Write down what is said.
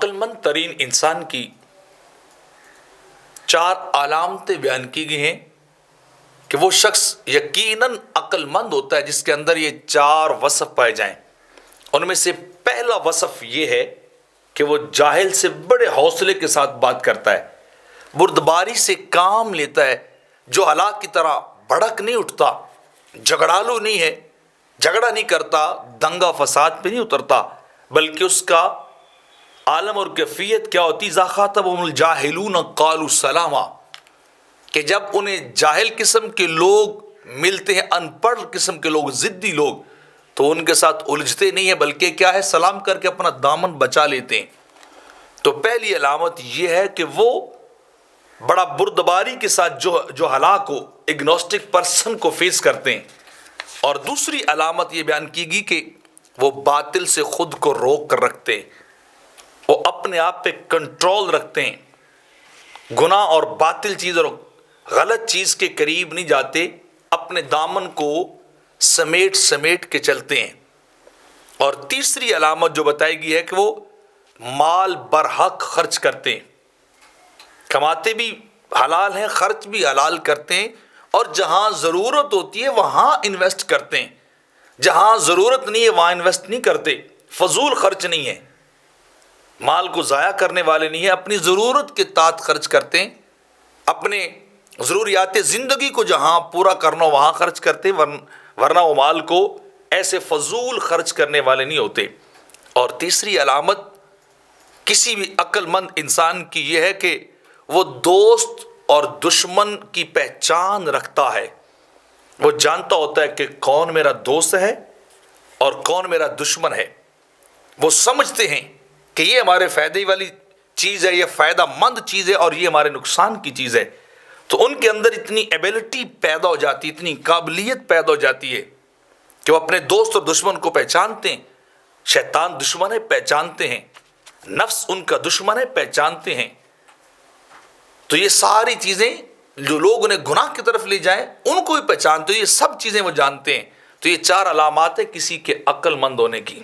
عقل مند ترین انسان کی 4 علامتیں بیان کی گئی ہیں کہ وہ شخص یقیناً عقل مند ہوتا ہے جس کے اندر یہ 4 وصف پائے جائیں۔ ان میں سے پہلا وصف یہ ہے کہ وہ جاہل سے بڑے حوصلے کے ساتھ بات کرتا ہے، بردباری سے کام لیتا ہے، جو ہلاک کی طرح بھڑک نہیں اٹھتا، جھگڑالو نہیں ہے، جھگڑا نہیں کرتا، دنگا فساد پہ نہیں اترتا، بلکہ اس کا عالم اور کیفیت کیا ہوتی؟ اذا خاطبهم الجاہلون قالوا سلاما، کہ جب انہیں جاہل قسم کے لوگ ملتے ہیں، ان پڑھ قسم کے لوگ، ضدی لوگ، تو ان کے ساتھ الجھتے نہیں ہیں بلکہ کیا ہے؟ سلام کر کے اپنا دامن بچا لیتے ہیں۔ تو پہلی علامت یہ ہے کہ وہ بڑا بردباری کے ساتھ جو ہلاک ہو، اگنوسٹک پرسن کو فیس کرتے ہیں۔ اور دوسری علامت یہ بیان کی گئی کہ وہ باطل سے خود کو روک کر رکھتے ہیں، وہ اپنے آپ پہ کنٹرول رکھتے ہیں، گناہ اور باطل چیز اور غلط چیز کے قریب نہیں جاتے، اپنے دامن کو سمیٹ کے چلتے ہیں۔ اور تیسری علامت جو بتائی گئی ہے کہ وہ مال برحق خرچ کرتے ہیں، کماتے بھی حلال ہیں، خرچ بھی حلال کرتے ہیں، اور جہاں ضرورت ہوتی ہے وہاں انویسٹ کرتے ہیں، جہاں ضرورت نہیں ہے وہاں انویسٹ نہیں کرتے، فضول خرچ نہیں ہے، مال کو ضائع کرنے والے نہیں ہیں، اپنی ضرورت کے تحت خرچ کرتے ہیں، اپنے ضروریات زندگی کو جہاں پورا کرنا ہو وہاں خرچ کرتے ہیں، ورنہ وہ مال کو ایسے فضول خرچ کرنے والے نہیں ہوتے۔ اور تیسری علامت کسی بھی عقل مند انسان کی یہ ہے کہ وہ دوست اور دشمن کی پہچان رکھتا ہے، وہ جانتا ہوتا ہے کہ کون میرا دوست ہے اور کون میرا دشمن ہے، وہ سمجھتے ہیں کہ یہ ہمارے فائدے والی چیز ہے، یہ فائدہ مند چیز ہے، اور یہ ہمارے نقصان کی چیز ہے۔ تو ان کے اندر اتنی ایبلٹی پیدا ہو جاتی، اتنی قابلیت پیدا ہو جاتی ہے کہ وہ اپنے دوست اور دشمن کو پہچانتے ہیں۔ شیطان دشمن ہے، پہچانتے ہیں، نفس ان کا دشمن ہے، پہچانتے ہیں۔ تو یہ ساری چیزیں جو لوگ انہیں گناہ کی طرف لے جائیں ان کو بھی پہچانتے ہیں، یہ سب چیزیں وہ جانتے ہیں۔ تو یہ 4 علامات ہیں کسی کے عقل مند ہونے کی۔